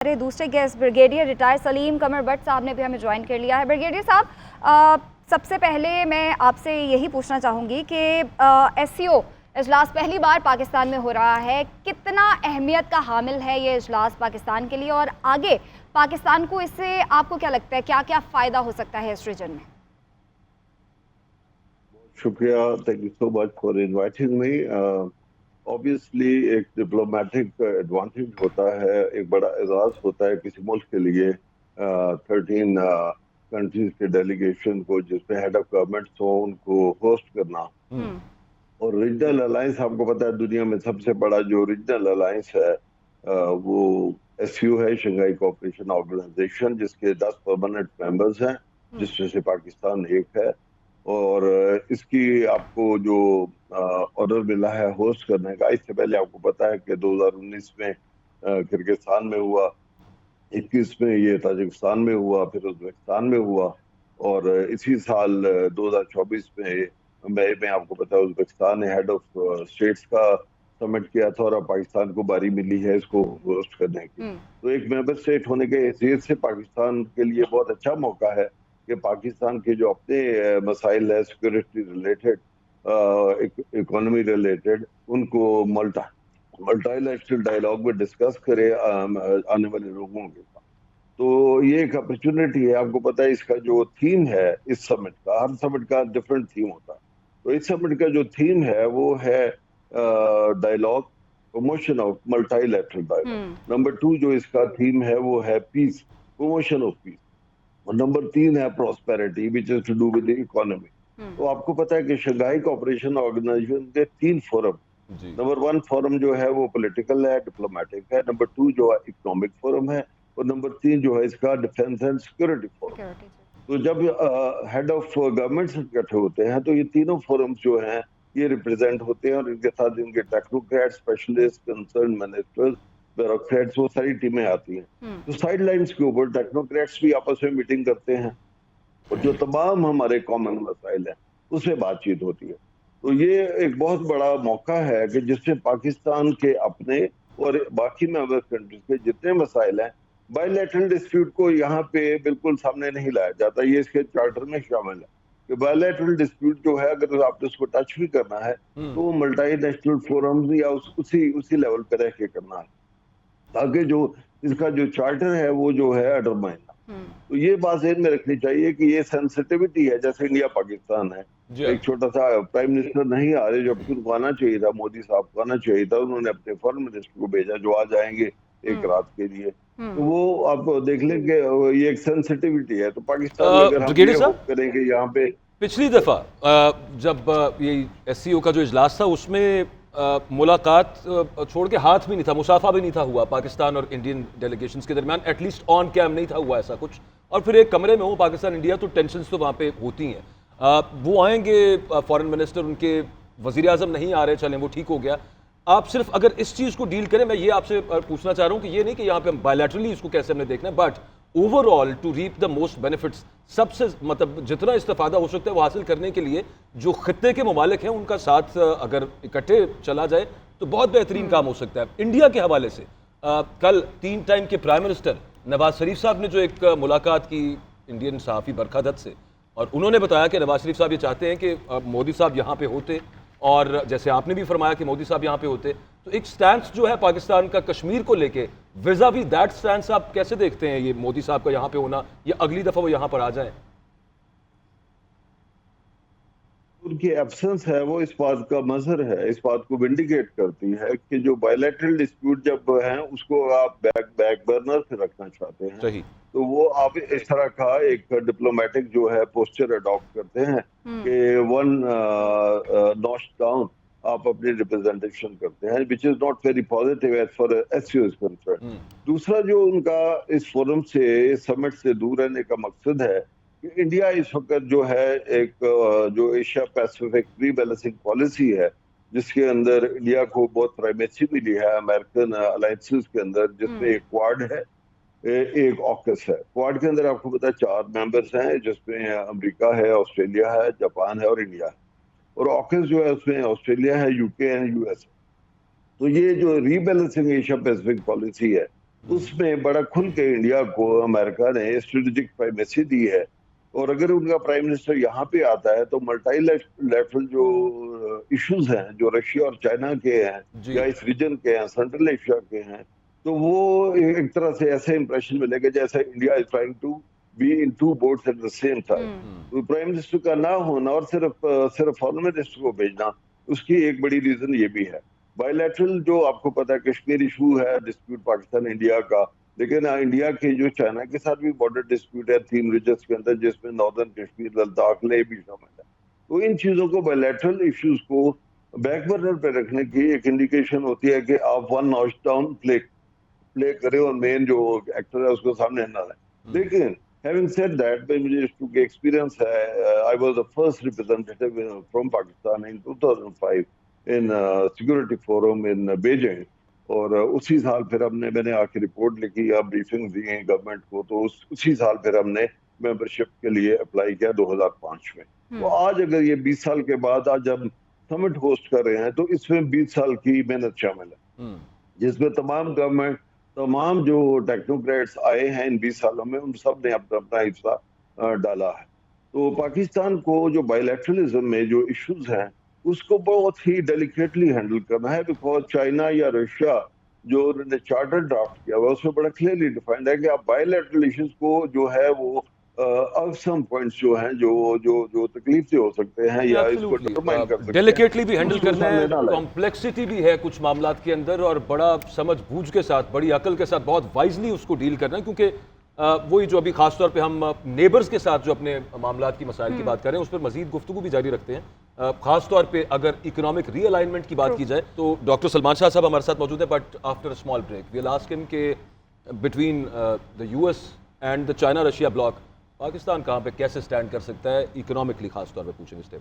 हमारे दूसरे guest brigadier retire Salim Qamar but साहब ने भी हमें ज्वाइन कर लिया है। ब्रिगेडियर साहब, सबसे पहले मैं आपसे यही पूछना चाहूँगी कि SCO इजलास पहली बार पाकिस्तान में हो रहा है, कितना अहमियत का हामिल है ये इजलास पाकिस्तान के लिए, और आगे पाकिस्तान को इससे आपको क्या लगता है क्या क्या फ़ायदा हो सकता है इस रीजन में? शुक्रिया, thank you so much for inviting me. Obviously एक डिप्लोमेटिक एडवांटेज होता है, एक बड़ा एजाज होता है किसी मुल्क के लिए 13 कंट्रीज के डेलीगेशन को, जिसमें हेड ऑफ गवर्नमेंट हो, उनको होस्ट करना। और रीजनल अलायंस, आपको पता है दुनिया में सबसे बड़ा जो रीजनल अलायंस है वो SCO है, शंघाई कोऑपरेशन ऑर्गेनाइजेशन, जिसके 10 परमानेंट मेंबर्स हैं, जिसमें से पाकिस्तान एक है। और इसकी आपको जो ऑर्डर मिला है होस्ट करने का, इससे पहले आपको पता है कि 2019 में किर्गिस्तान में हुआ, 21 में ये ताजिकिस्तान में हुआ, फिर उज़्बेकिस्तान में हुआ, और इसी साल 2024 में मई में आपको पता है उज़्बेकिस्तान ने हेड ऑफ स्टेट्स का समिट किया था, और अब पाकिस्तान को बारी मिली है इसको होस्ट करने की। तो एक मेंबर स्टेट होने के हैसियत से पाकिस्तान के लिए बहुत अच्छा मौका है कि पाकिस्तान के जो अपने मसाइल है, सिक्योरिटी रिलेटेड, इकोनॉमी रिलेटेड, उनको मल्टीलैटरल डायलॉग में डिस्कस करे आने वाले लोगों के साथ। तो ये एक अपॉर्चुनिटी है। आपको पता है इसका जो थीम है इस समिट का, हर समिट का डिफरेंट थीम होता है, तो इस समिट का जो थीम है वो है dialogue, promotion of multilateral dialogue. Number 2 जो इसका थीम है वो है पीस, प्रमोशन ऑफ पीस। और नंबर 3 है prosperity, which is to do with the economy. तो आपको पता है कि शंघाई कोऑपरेशन ऑर्गेनाइजेशन के 3 फोरम, नंबर 1 फोरम जो है वो पॉलिटिकल है, डिप्लोमेटिक है, नंबर 2 जो है इकोनॉमिक फोरम है, और नंबर 3 जो है इसका डिफेंस एंड सिक्योरिटी फोरम। तो जब हेड ऑफ गवर्नमेंट इकट्ठे होते हैं तो ये तीनों फोरम्स जो हैं ये रिप्रेजेंट होते हैं, और इनके साथ इनके technocrat, specialist, concern ministers, bureaucrats, वो सारी टीमें आती हैं। तो साइड लाइन्स के ऊपर टेक्नोक्रेट्स भी आपस में मीटिंग करते हैं, और जो तमाम हमारे कॉमन मसाइल हैं उससे बातचीत होती है। तो ये एक बहुत बड़ा मौका है कि जिससे पाकिस्तान के अपने और बाकी मेंबर कंट्रीज के जितने मसाइल हैं, बायलैटरल डिस्प्यूट को यहाँ पे बिल्कुल सामने नहीं लाया जाता। ये इसके चार्टर में शामिल है कि बायलैटरल डिस्प्यूट जो है, अगर आपने उसको टच भी करना है तो वो मल्टीनेशनल फोरम्स या उसी लेवल पे रह के करना है, ताकि जो इसका जो चार्टर है वो जो है अटरमाइन। तो ये बात ज़हन में रखनी चाहिए कि ये सेंसिटिविटी है, जैसे इंडिया पाकिस्तान है, एक छोटा सा प्राइम मिनिस्टर नहीं आ रहे, जबकि उनको आना चाहिए था, मोदी साहब को आना चाहिए था, उन्होंने अपने फॉरेन मिनिस्टर को भेजा जो आ जाएंगे एक रात के लिए। तो वो आप देख लें कि ये एक सेंसिटिविटी है। तो पाकिस्तान में अगर हम ये होप करेंगे यहाँ पे, पिछली दफ़ा जब ये SCO का जो इजलास था उसमें मुलाकात छोड़ के हाथ भी नहीं था, मुसाफा भी नहीं था हुआ पाकिस्तान और इंडियन डेलीगेशंस के दरमियान, एटलीस्ट ऑन कैम नहीं था हुआ ऐसा कुछ, और फिर एक कमरे में हो पाकिस्तान इंडिया, तो टेंशन्स तो वहाँ पे होती हैं। वो आएंगे फॉरेन मिनिस्टर, उनके वज़ीर आज़म नहीं आ रहे, चलें वो ठीक हो गया। आप सिर्फ अगर इस चीज़ को डील करें, मैं ये आपसे पूछना चाह रहा हूँ कि ये नहीं कि यहाँ पे हम बायलैटरली इसको कैसे हमने देखना है, but overall to reap the most benefits, सबसे मतलब जितना इस्तेफादा हो सकता है वो हासिल करने के लिए जो खित्ते के ममालिक हैं उनका साथ अगर इकट्ठे चला जाए तो बहुत बेहतरीन काम हो सकता है। इंडिया के हवाले से कल 3 टाइम के प्राइम मिनिस्टर नवाज शरीफ साहब ने जो एक मुलाकात की इंडियन सहाफ़ी बरखा दत्त से, और उन्होंने बताया कि नवाज शरीफ साहब ये चाहते हैं कि मोदी साहब यहाँ पे होते, और जैसे आपने भी फरमाया कि मोदी साहब यहाँ पे होते, तो एक स्टैंस जो है पाकिस्तान का कश्मीर को लेके, विजा भी दैट स्टैंस आप कैसे देखते हैं ये मोदी साहब का यहाँ पे होना, या अगली दफा वो यहाँ पर आ जाए? उनकी एब्सेंस है वो इस बात का मजहर है, इस बात को विंडिकेट करती है कि जो बायलैटरल डिस्प्यूट जब है उसको आप बैक बर्नर पे रखना चाहते हैं। सही। तो वो आप इस तरह का एक डिप्लोमेटिक जो है पोस्चर अडॉप्ट करते हैं कि वन नॉच डाउन आप अपनी रिप्रेजेंटेशन करते हैं, which is not very positive as far SCO is concern. दूसरा जो उनका इस फोरम से, इस समिट से दूर रहने का मकसद है कि इंडिया इस वक्त जो है एक जो एशिया पैसिफिक रीबैलेंसिंग पॉलिसी है, जिसके अंदर इंडिया को बहुत प्राइमेसी मिली है अमेरिकन अलायंसेस के अंदर, जिसमें एक क्वाड है, एक ऑकस है। क्वाड के अंदर आपको पता है 4 मेंबर्स हैं, जिसमें अमेरिका है, ऑस्ट्रेलिया है, जापान है और इंडिया है। और ऑकस जो है उसमें ऑस्ट्रेलिया है, UK एंड US। तो ये जो रीबैलेंसिंग एशिया पैसिफिक पॉलिसी है اس میں بڑا کھل کے انڈیا کو امریکہ نے اسٹریٹجک پرائمیسی دی ہے، اور اگر ان کا پرائم منسٹر یہاں پہ آتا ہے تو ملٹی لیٹرل جو ایشوز ہیں جو رشیا اور چائنا کے ہیں یا اس ریجن کے ہیں، سینٹرل ایشیا کے ہیں، تو وہ ایک طرح سے ایسے امپریشن ملے گا جیسے India is trying to be in two boards at the same time. Prime minister کا نہ ہونا اور صرف فارن منسٹر کو بھیجنا، اس کی ایک بڑی ریزن یہ بھی ہے۔ بائی لیٹرل جو آپ کو پتا ہے کشمیر ایشو ہے، ڈسپیوٹ پاکستان انڈیا کا، لیکن انڈیا کے جو چائنا کے ساتھ بھی بارڈر ڈسپیوٹ ہے 3 ریجنز کے اندر، جس میں ناردرن کشمیر، لداخ، لے بھی شامل ہے۔ تو ان چیزوں کو بائی لیٹرل ایشوز کو بیک برنر پہ رکھنے کی ایک انڈیکیشن ہوتی ہے کہ آپ ون ناچ ڈاؤن پلے کریں اور مین جو ایکٹر ہے اس کو سامنے نہ لائیں۔ لیکن having said that, مجھے چونکہ ایکسپیرینس ہے، I was the first representative from Pakistan in 2005 in Security Forum in Beijing، اور اسی سال پھر میں نے آ کے رپورٹ لکھی یا بریفنگ دی ہیں گورنمنٹ کو، تو اسی سال پھر ہم نے ممبرشپ کے لیے اپلائی کیا 2005 میں۔ تو آج اگر یہ 20 سال کے بعد آج ہم سمٹ ہوسٹ کر رہے ہیں تو اس میں 20 سال کی محنت شامل ہے، جس میں تمام جو ٹیکنوکریٹس آئے ہیں ان 20 سالوں میں، ان سب نے اپنا اپنا حصہ ڈالا ہے۔ تو پاکستان کو جو بائی لیٹرلزم میں جو ایشوز ہیں اس کو بہت ہی ڈیلیکیٹلی ہینڈل کرنا ہے، بیکاز چائنا یا رشیا جو انہوں نے چارٹر ڈرافٹ کیا ہوا اس میں بڑا کلیئرلی ڈیفائنڈ ہے کہ آپ بائی لیٹرل ایشوز کو جو ہے وہ سم پوائنٹس جو ہیں جو تکلیف سے ہو سکتے ہیں یا اس کو ڈٹرمائن کر سکتے ہیں، ڈیلیکیٹلی بھی ہینڈل اس کو کرنا ہے، سامنے نہ لائیں۔ کمپلیکسٹی بھی ہے کچھ معاملات کے اندر، اور بڑا سمجھ بوجھ کے ساتھ، بڑی عقل کے ساتھ، بہت وائزلی اس کو ڈیل کرنا ہے، کیونکہ وہی جو ابھی خاص طور پہ ہم نیبرز کے ساتھ جو اپنے معاملات کی مسائل کی بات کر رہے ہیں اس پر مزید گفتگو بھی جاری رکھتے ہیں، خاص طور پہ اگر اکنامک ری الائنمنٹ کی بات کی جائے تو ڈاکٹر سلمان شاہ صاحب ہمارے ساتھ موجود ہیں، but after a small break we will ask ہم کہ between the U S and the China Russia bloc Pakistan کہاں پہ کیسے سٹینڈ کر سکتا ہے اکنامکلی، خاص طور پہ پوچھیں گے۔